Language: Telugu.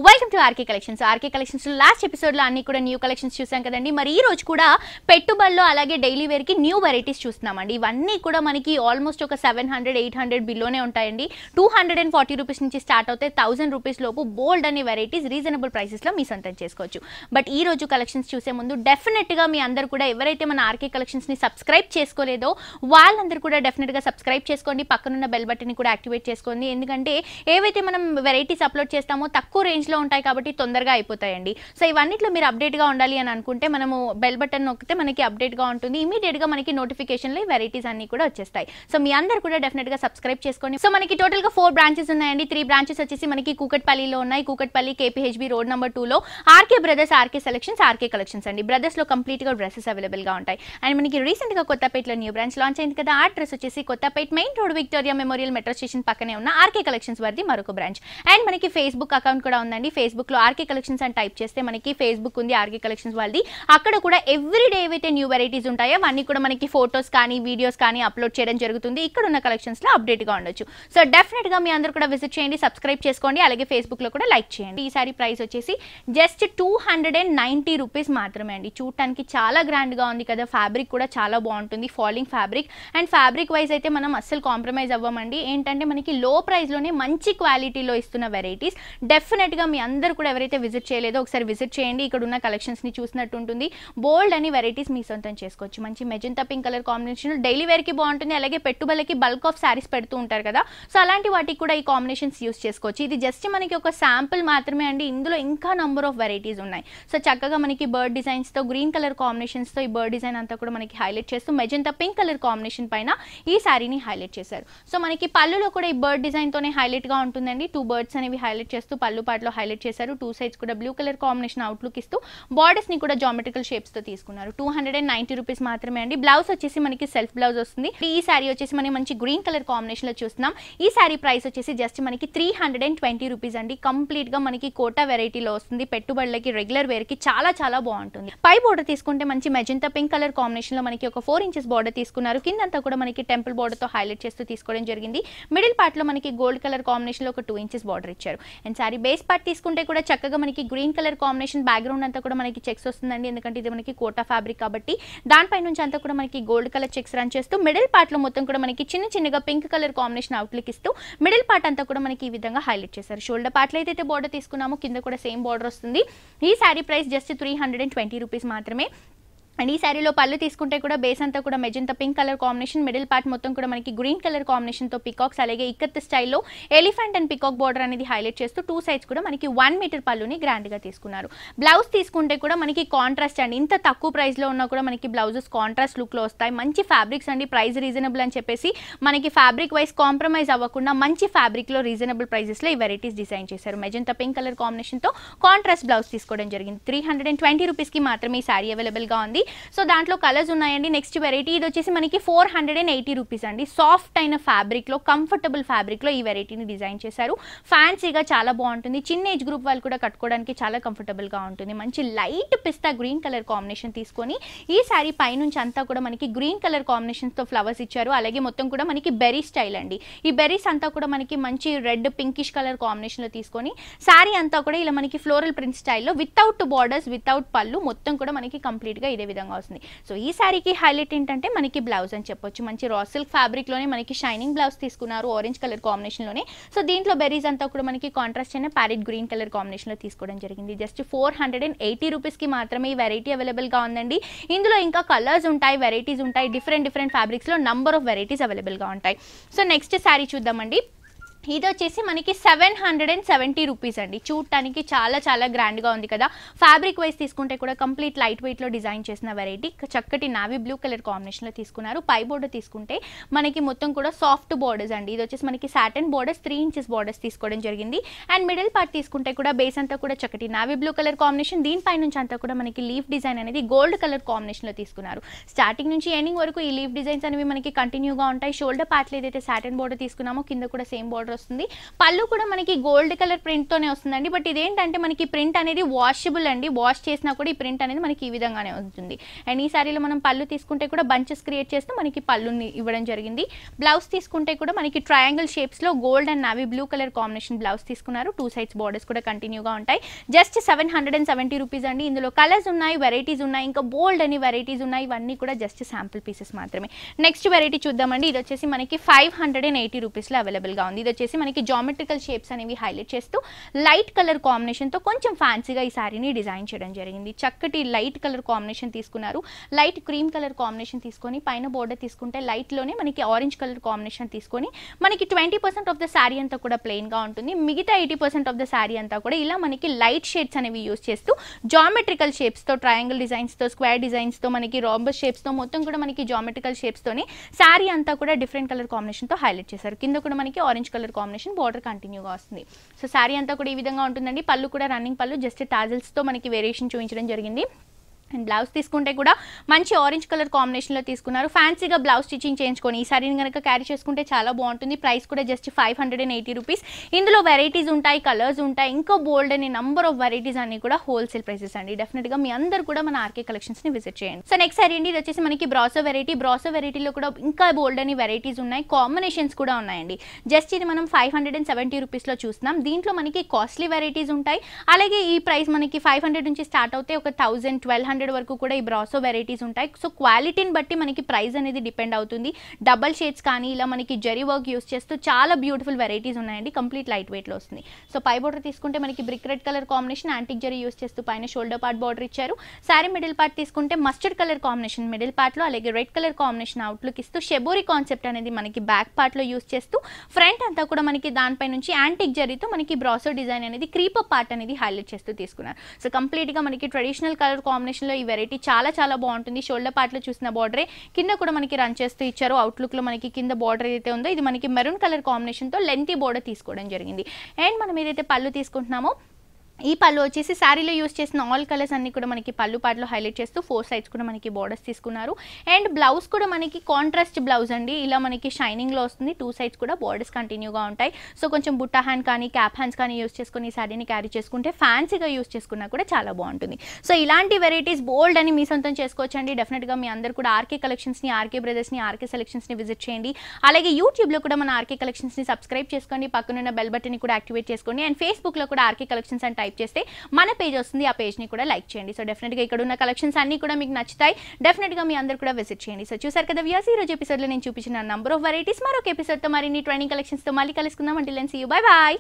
Welcome to RK collections. RK collections last ఎపిసోడ్లో అన్ని కూడా న్యూ కలెక్షన్స్ చూసాం కదండి. మరి ఈ రోజు కూడా పెట్టుబడిలో అలాగే డైలీ వేర్కి న్యూ వెరైటీస్ చూస్తున్నామండి. ఇవన్నీ కూడా మనకి ఆల్మోస్ట్ ఒక 700-800 బిల్లోనే ఉంటాయండి. 240 రూపీస్ నుంచి స్టార్ట్ అవుతాయి. 1000 రూపీస్ లోపు బోల్డ్ అనే వెరైటీస్ రీజనబుల్ ప్రైసెస్లో మీ సొంతం చేసుకోవచ్చు. బట్ ఈ రోజు కలెక్షన్స్ చూసే ముందు డెఫినెట్గా మీ అందరూ కూడా ఎవరైతే మన ఆర్కే కలెక్షన్స్ని సబ్స్క్రైబ్ చేసుకోలేదో వాళ్ళందరూ కూడా డెఫినెట్గా సబ్స్క్రైబ్ చేసుకోండి. పక్కనున్న బెల్ బటన్ని కూడా యాక్టివేట్ చేసుకోండి. ఎందుకంటే ఏవైతే మనం వెరైటీస్ అప్లోడ్ చేస్తామో తక్కువ రేంజ్లో ఉంటాయి కాబట్టి తొందరగా అయిపోతాయండి. సో ఇవన్నిట్లో మీరు అప్డేట్గా ఉండాలి అని అనుకుంటే మనము బెల్ బటన్ నొక్కితే మనకి అప్డేట్గా ఉంటుంది. ఇమీడియట్గా మనకి నోటిఫికేషన్లో ఈ వెరైటీస్ అన్ని కూడా వచ్చేస్తాయి. సో మీ అందరూ కూడా డెఫినెట్గా సబ్స్క్రైబ్ చేసుకోండి. సో మనకి టోటల్గా 4 బ్రాంచెస్ ఉన్నాయండి. 3 బ్రాంచెస్ వచ్చేసి మనకి కూకట్పల్లిలో ఉన్నాయి. కూకట్పల్లి KPHB రోడ్ నెంబర్ 2లో RK brothers, RK selections, RK collections అండి. బ్రదర్స్లో కంప్లీట్గా డ్రెస్సెస్ అవైలబుల్గా ఉంటాయి. అండ్ మనకి రీసెంట్గా కొత్తపేటలో న్యూ బ్రాంచ్ లాంచ్ అయింది కదా. ఆ డ్రెస్ వచ్చేసి Kothapet main road Victoria Memorial metro station పక్కనే ఉన్న ఆర్కే కలెక్షన్స్ వారిది మరొక బ్రాంచ్. అండ్ మనకి ఫేస్బుక్ అకౌంట్ కూడా ఉందండి. ఫేస్బుక్లో ఆర్కే కలెక్షన్స్ అని టైప్ చేస్తే మనకి ఫేస్బుక్ ఉంది ఆర్కే కలెక్షన్స్ వాళ్ళది. అక్కడ కూడా ఎవ్రీడే ఏవైతే న్యూ వెరైటీస్ ఉంటాయో అవన్నీ కూడా మనకి ఫోటోస్ కానీ వీడియోస్ కానీ అప్లోడ్ చేయడం జరుగుతుంది. ఇక్కడ ఉన్న కలెక్షన్స్లో అప్డేట్గా ఉండొచ్చు. సో డెఫినెట్గా మీ అందరూ కూడా విజిట్ చేయండి, సబ్స్క్రైబ్ చేసుకోండి, అలాగే ఫేస్బుక్లో కూడా లైక్ చేయండి. ఈ సారీ ప్రైస్ వచ్చేసి జస్ట్ 290 రూపీస్ మాత్రమే అండి. చూడటానికి చాలా గ్రాండ్గా ఉంది కదా. ఫ్యాబ్రిక్ కూడా చాలా బాగుంటుంది, falling fabric. And fabric wise అయితే మనం అస్సలు కాంప్రమైజ్ అవ్వమండి. ఏంటంటే మనకి లో ప్రైస్లోనే మంచి క్వాలిటీలో ఇస్తున్న వెరైటీస్. డెఫినెట్గా మీ అందరూ కూడా ఎవరైతే విజిట్ చేయలేదో ఒకసారి విజిట్ చేయండి. ఇక్కడ ఉన్న కలెక్షన్స్ని చూసినట్టు ఉంటుంది. బోల్డ్ అని వెరైటీస్ మీ సొంతం చేసుకోవచ్చు. మంచి magenta pink colour combination daily వేర్కి బాగుంటుంది. అలాగే పెట్టుబడికి బల్క్ ఆఫ్ శారీస్ పెడుతూ ఉంటారు కదా. సో అలాంటి వాటికి కూడా ఈ కాంబినేషన్స్ యూస్ చేసుకోవచ్చు. ఇది జస్ట్ మనకి ఒక శాంపుల్ మాత్రమే అండి. ఇందులో ఇంకా నంబర్ ఆఫ్ వెరైటీస్ ఉన్నాయి. సో చక్కగా మనకి బర్డ్ డిజైన్స్తో, గ్రీన్ కలర్ కాంబినేషన్స్తో ఈ బర్డ్ డిజైన్ అంతా కూడా మనకి హైలైట్ చేస్తూ మెజెంటా పింక్ కలర్ కాంబినేషన్ పైన ఈ శారీని హైలైట్ చేశారు. సో మనకి పళ్ళులో కూడా ఈ బర్డ్ డిజైన్తోనే హైలైట్గా ఉంటుందండి. 2 బర్డ్స్ అనేవి హైలైట్ చేస్తూ పళ్ళు పాటలో హైలైట్ చేశారు. 2 సైడ్స్ కూడా బ్లూ కలర్ కాంబినేషన్ అవుట్లుక్ ఇస్తూ బార్డర్స్ని కూడా జామెట్రికల్ షేప్స్తో తీసుకున్నారు. 290 రూపీస్ మాత్రమే అండి. బ్లౌజ్ వచ్చేసి మనకి సెల్ఫ్ బ్లౌజ్ వస్తుంది. ఈ శారీ వచ్చేసి మనం మంచి గ్రీన్ కలర్ కాంబినేషన్లో చూస్తున్నాం. ఈ శారీ ప్రైస్ వచ్చేసి జస్ట్ మనకి 320 రూపీస్ అండి. కంప్లీట్గా మనకి కోటా వెరైటీలో వస్తుంది. పెట్టుబడులకి రెగ్యులర్ వేర్కి చాలా చాలా బాగుంటుంది. పై బోర్డర్ తీసుకుంటే మంచి మెజెంటా పింక్ కలర్ కాంబినేషన్లో మనకి ఒక 4 ఇంచెస్ బార్డర్ తీసుకున్నారు. కిందంతా కూడా మనకి టెంపుల్ బార్డర్తో హైలైట్ చేస్తూ తీసుకోవడం జరిగింది. మిడిల్ పార్ట్లో మనకి గోల్డ్ కలర్ కాంబినేషన్లో ఒక 2 ఇంచెస్ బార్డర్ ఇచ్చారు. అండ్ శారీ బేస్ పార్ట్ తీసుకుంటే కూడా చక్కగా మనకి గ్రీన్ కలర్ కాంబినేషన్ బ్యాక్గ్రౌండ్ అంతా కూడా మనకి చెక్స్ వస్తుందండి. ఎందుకంటే ఇది మనకి కోటా ఫ్యాబ్రిక్ కాబట్టి దానిపై నుంచి అంతా కూడా మనకి గోల్డ్ కలర్ చెక్స్ రన్ చేస్తూ మిడిల్ పార్ట్ లో మొత్తం కూడా మనకి చిన్నగా పింక్ కలర్ కాంబినేషన్ అవుట్లుక్ ఇస్తూ మిడిల్ పార్ట్ అంతా కూడా మనకి ఈ విధంగా హైలైట్ చేశారు. షోల్డర్ పార్ట్ లో అయితే బోర్డర్ తీసుకున్నామో కింద కూడా సేమ్ బోర్డర్ వస్తుంది. ఈ శారీ ప్రైస్ జస్ట్ 320 రూపీస్ మాత్రమే. అండ్ ఈ శారీలో పళ్ళు తీసుకుంటే కూడా బేస్ అంతా కూడా magenta pink colour combination, middle part మొత్తం కూడా మనకి గ్రీన్ కలర్ కాంబినేషన్తో పికాక్స్ అలాగే ఇక్కత్ స్టైల్లో ఎలిఫెంట్ అండ్ పికాక్ బార్డర్ అనేది హైలైట్ చేస్తూ 2 సైడ్స్ కూడా మనకి 1 మీటర్ పళ్ళుని గ్రాండ్గా తీసుకున్నారు. బ్లౌజ్ తీసుకుంటే కూడా మనకి కాంట్రాస్ట్ అండి. ఇంత తక్కువ ప్రైస్లో ఉన్నా కూడా మనకి బ్లౌజెస్ కాంట్రాస్ట్ లుక్లో వస్తాయి. మంచి ఫ్యాబ్రిక్స్ అండి. ప్రైస్ రీజనబుల్ అని చెప్పేసి మనకి ఫ్యాబ్రిక్ వైజ్ కాంప్రమైజ్ అవ్వకుండా మంచి ఫ్యాబ్రిక్లో రీజనబుల్ ప్రైజెస్లో ఈ వెరైటీస్ డిజైన్ చేశారు. మెజెంటా పింక్ కలర్ కాంబినేషన్తో కాంట్రాస్ట్ బ్లౌజ్ తీసుకోవడం జరిగింది. 320 రూపీస్కి మాత్రమే ఈ శారీ అవైలబుల్గా ఉంది. సో దాంట్లో కలర్స్ ఉన్నాయండి. నెక్స్ట్ వెరైటీ ఇది వచ్చేసి మనకి 480 రూపీస్ అండి. సాఫ్ట్ అయిన ఫ్యాబ్రిక్లో, కంఫర్టబుల్ ఫ్యాబ్రిక్లో ఈ వెరైటీని డిజైన్ చేశారు. ఫ్యాన్సీగా చాలా బాగుంటుంది. చిన్న ఏజ్ గ్రూప్ వాళ్ళు కూడా కట్టుకోవడానికి చాలా కంఫర్టబుల్గా ఉంటుంది. మంచి లైట్ పిస్తా గ్రీన్ కలర్ కాంబినేషన్ తీసుకొని ఈ శారీ పైనుంచి అంతా కూడా మనకి గ్రీన్ కలర్ కాంబినేషన్తో ఫ్లవర్స్ ఇచ్చారు. అలాగే మొత్తం కూడా మనకి బెర్రీ స్టైల్ అండి. ఈ బెర్రీస్ అంతా కూడా మనకి మంచి రెడ్ పింకిష్ కలర్ కాంబినేషన్లో తీసుకొని శారీ అంతా కూడా ఇలా మనకి ఫ్లోరల్ ప్రింట్ స్టైల్లో వితౌట్ బార్డర్స్, వితౌట్ పళ్ళు మొత్తం కూడా మనకి కంప్లీట్గా ఇదే విధంగా వస్తుంది. సో ఈ శారీకి హైలైట్ ఏంటంటే మనకి బ్లౌజ్ అని చెప్పొచ్చు. మంచి రా సిల్క్ ఫ్యాబ్రిక్లోనే మనకి షైనింగ్ బ్లౌజ్ తీసుకున్నారు ఆరెంజ్ కలర్ కాంబినేషన్లోనే. సో దీంట్లో బెర్రీస్ అంతా కూడా మనకి కాంట్రాస్ట్ అయిన ప్యారెట్ గ్రీన్ కలర్ కాంబినేషన్లో తీసుకోవడం జరిగింది. జస్ట్ 480 రూపీస్కి మాత్రమే ఈ వెరైటీ అవైలబుల్గా ఉందండి. ఇందులో ఇంకా కలర్స్ ఉంటాయి, వెరైటీస్ ఉంటాయి. డిఫరెంట్ ఫ్యాబ్రిక్స్లో నంబర్ ఆఫ్ వెరైటీస్ అవైలబుల్గా ఉంటాయి. సో నెక్స్ట్ శారీ చూద్దామండి. ఇది వచ్చేసి మనకి 770 రూపీస్ అండి. చూడటానికి చాలా చాలా గ్రాండ్గా ఉంది కదా. ఫ్యాబ్రిక్ వైజ్ తీసుకుంటే కూడా కంప్లీట్ లైట్ వెయిట్లో డిజైన్ చేసిన వెరైటీ. చక్కటి నావీ బ్లూ కలర్ కాంబినేషన్లో తీసుకున్నారు. పై బోర్డర్ తీసుకుంటే మనకి మొత్తం కూడా సాఫ్ట్ బోర్డర్స్ అండి. ఇది వచ్చేసి మనకి సాటన్ బోర్డర్స్ 3 ఇంచెస్ బోర్డర్స్ తీసుకోవడం జరిగింది. అండ్ మిడిల్ పార్ట్ తీసుకుంటే కూడా బేస్ అంతా కూడా చక్కటి నావీ బ్లూ కలర్ కాంబినేషన్. దీనిపై నుంచి అంతా కూడా మనకి లీఫ్ డిజైన్ అనేది గోల్డ్ కలర్ కాంబినేషన్లో తీసుకున్నారు. స్టార్టింగ్ నుంచి ఎండింగ్ వరకు ఈ లీఫ్ డిజైన్స్ అనేవి మనకి కంటిన్యూగా ఉంటాయి. షోల్డర్ పార్ట్లో ఏదైతే సాటన్ బోర్డర్ తీసుకున్నామో కింద కూడా సేమ్ బోర్డర్ బార్డర్ వస్తుంది. పళ్ళు కూడా మనకి గోల్డ్ కలర్ ప్రింట్ తోనే వస్తుందండి. బట్ ఇదేంటంటే మనకి ప్రింట్ అనేది వాషబుల్ అండి, వాష్ చేసినా కూడా ఈ ప్రింట్ అనేది మనకి ఈ విధంగానే ఉంటుంది. అండ్ ఈ సారీలో మనం పళ్ళు తీసుకుంటే కూడా బంచెస్ క్రియేట్ చేస్తూ మనకి పళ్ళుని ఇవ్వడం జరిగింది. బ్లౌజ్ తీసుకుంటే కూడా మనకి ట్రయాంగిల్ షేప్స్ లో gold and navy blue colour combination blouse తీసుకున్నారు. 2 సైడ్స్ బార్డర్స్ కూడా కంటిన్యూగా ఉంటాయి. జస్ట్ 770 రూపీస్ అండి. ఇందులో కలర్స్ ఉన్నాయి, వెరైటీస్ ఉన్నాయి, ఇంకా బోల్డ్ అని వెరైటీస్ ఉన్నాయి. ఇవన్నీ కూడా జస్ట్ శాంపుల్ పీసెస్ మాత్రమే. నెక్స్ట్ వెరైటీ చూద్దామండి. ఇది వచ్చేసి మనకి 580 రూపీస్లో అవైలబుల్గా ఉంది. ఇది వచ్చేసి మనకి జామెట్రికల్ షేప్స్ అనేవి హైలైట్ చేస్తూ లైట్ కలర్ కాంబినేషన్తో కొంచెం ఫ్యాన్సీగా ఈ సారీని డిజైన్ చేయడం జరిగింది. చక్కటి లైట్ కలర్ కాంబినేషన్ తీసుకున్నారు. లైట్ క్రీమ్ కలర్ కాంబినేషన్ తీసుకొని పైన బోర్డర్ తీసుకుంటే లైట్లోనే మనకి ఆరెంజ్ కలర్ కాంబినేషన్ తీసుకొని మనకి 20% ఆఫ్ ద శారీ అంతా కూడా ప్లెయిన్గా ఉంటుంది. మిగతా 80% ఆఫ్ ద శారీ అంతా కూడా ఇలా మనకి లైట్ షేడ్స్ అనేవి యూజ్ చేస్తూ జామెట్రికల్ షేప్స్తో, ట్రయాంగిల్ డిజైన్స్తో, స్క్వేర్ డిజైన్స్తో, మనకి రాంబస్ షేప్స్తో మొత్తం కూడా మనకి జామెట్రికల్ షేప్స్తోనే శారీ అంతా కూడా డిఫరెంట్ కలర్ కాంబినేషన్తో హైలైట్ చేశారు. కింద కూడా మనకి ఆరెంజ్ కలర్ కాంబినేషన్ బార్డర్ కంటిన్యూగా వస్తుంది. సో శారీ అంతా కూడా ఈ విధంగా ఉంటుందండి. పళ్ళు కూడా రన్నింగ్ పళ్ళు, జస్ట్ టాజిల్స్తో మనకి వేరియేషన్ చూపించడం జరిగింది. అండ్ బ్లౌజ్ తీసుకుంటే కూడా మంచి ఆరెంజ్ కలర్ కాంబినేషన్లో తీసుకున్నారు. ఫ్యాన్సీగా బ్లౌజ్ స్టిచ్చింగ్ చేయించుకొని ఈ సారీని కనుక క్యారీ చేసుకుంటే చాలా బాగుంటుంది. ప్రైస్ కూడా జస్ట్ 580 రూపీస్. ఇందులో వెరైటీస్ ఉంటాయి, కలర్స్ ఉంటాయి, ఇంకా బోల్డ్ అనే నంబర్ ఆఫ్ వెరైటీస్ అన్ని కూడా హోల్సేల్ ప్రైసెస్ అండి. డెఫినెట్గా మీ అందరూ కూడా మన ఆర్కే కలెక్షన్స్ని విజిట్ చేయండి. సో నెక్స్ట్ సారీ అండి, ఇది వచ్చేసి మనకి బ్రాసో వెరైటీ. బ్రాసో వెరైటీలో కూడా ఇంకా బోల్డ్ అని వెరైటీస్ ఉన్నాయి, కాంబినేషన్స్ కూడా ఉన్నాయండి. జస్ట్ ఇది మనం 570 రూపీస్లో చూస్తున్నాం. దీంట్లో మనకి కాస్ట్లీ వెరైటీస్ ఉంటాయి. అలాగే ఈ ప్రైస్ మనకి 500 నుంచి స్టార్ట్ అవుతాయి. ఒక 1000-1200 వరకు కూడా ఈ బ్రాసో వెరైటీస్ ఉంటాయి. సో క్వాలిటీని బట్టి మనకి ప్రైస్ అనేది డిపెండ్ అవుతుంది. డబల్ షేడ్స్ కానీ ఇలా మనకి జరీ వర్క్ యూస్ చేస్తూ చాలా బ్యూటిఫుల్ వెరైటీస్ ఉన్నాయండి. కంప్లీట్ లైట్ వెయిట్లో వస్తుంది. సో పై బోర్డర్ తీసుకుంటే మనకి brick red colour combination, antique zari use చేస్తూ పైన షోల్డర్ పార్ట్ బార్డర్ ఇచ్చారు. శారీ మిడిల్ పార్ట్ తీసుకుంటే మస్టర్డ్ కలర్ కాంబినేషన్ మిడిల్ పార్ట్లో, అలాగే రెడ్ కలర్ కాంబినేషన్ అవుట్లుక్ ఇస్తూ షెబోరీ కాన్సెప్ట్ అనేది మనకి బ్యాక్ పార్ట్లో యూస్ చేస్తూ ఫ్రంట్ అంతా కూడా మనకి దానిపై నుంచి యాంటిక్ జరీతో మనకి బ్రాసో డిజైన్ అనేది క్రీపర్ పార్ట్ అనేది హైలైట్ చేస్తూ తీసుకున్నారు. సో కంప్లీట్గా మనకి ట్రెడిషనల్ కలర్ కాంబినేషన్లో ఈ వెరైటీ చాలా చాలా బాగుంటుంది. షోల్డర్ పార్ట్లో చూసిన బార్డరే కింద కూడా మనకి రన్ చేస్తూ ఇచ్చారు. అవుట్లుక్లో మనకి కింద బార్డర్ ఏదైతే ఉందో ఇది మనకి మెరూన్ కలర్ కాంబినేషన్తో లెంతీ బార్డర్ తీసుకోవడం జరిగింది. అండ్ మనం ఏదైతే పళ్ళు తీసుకుంటున్నామో ఈ పళ్ళు వచ్చేసి శారీలో యూస్ చేసిన ఆల్ కలర్స్ అన్ని కూడా మనకి పళ్ళు పాటలో హైలైట్ చేస్తూ 4 సైడ్స్ కూడా మనకి బోర్డర్స్ తీసుకున్నారు. అండ్ బ్లౌజ్ కూడా మనకి కాంట్రాస్ట్ బ్లౌజ్ అండి. ఇలా మనకి షైనింగ్లో వస్తుంది. 2 సైడ్స్ కూడా బోర్డర్స్ కంటిన్యూగా ఉంటాయి. సో కొంచెం బుట్ట హ్యాండ్ కానీ క్యాప్ హ్యాండ్స్ కానీ యూస్ చేసుకుని ఈ శారీని క్యారీ చేసుకుంటే ఫ్యాన్సీగా యూస్ చేసుకున్నా కూడా చాలా బాగుంటుంది. సో ఇలాంటి వెరైటీస్ బోల్డ్ అని మీ సొంతం చేసుకోవచ్చండి. డెఫినెట్గా మీ అందరూ కూడా ఆర్కే కలెక్షన్స్ని, ఆర్కే బ్రదర్స్ని, ఆర్కే సెలెక్షన్స్ని విజిట్ చేయండి. అలాగే యూట్యూబ్లో కూడా మన ఆర్కే కలెక్షన్స్ని సబ్స్క్రైబ్ చేసుకోండి. పక్కనున్న బెల్ బటన్ని కూడా యాక్టివేట్ చేసుకోండి. అండ్ ఫేస్బుక్లో కూడా ఆర్కే కలెక్షన్స్ అని టైప్ చేస్తే మన పేజ్ వస్తుంది. ఆ పేజ్ని కూడా లైక్ చేయండి. సో డెఫినెట్గా ఇక్కడ ఉన్న కలెక్షన్స్ అన్ని కూడా మీకు నచ్చుతాయి. డెఫినెట్గా మీ అందరూ కూడా విజిట్ చేయండి. సో చూసారు కదా వ్యూయర్స్, ఈ రోజు ఎపిసోడ్లో నేను చూపించిన నంబర్ ఆఫ్ వెరైటీస్. మరొక ఎపిసోడ్తో మరిన్ని ట్రైనింగ్ కలెక్షన్స్తో మళ్ళీ కలుసుకుందాం. Until then see you, bye bye.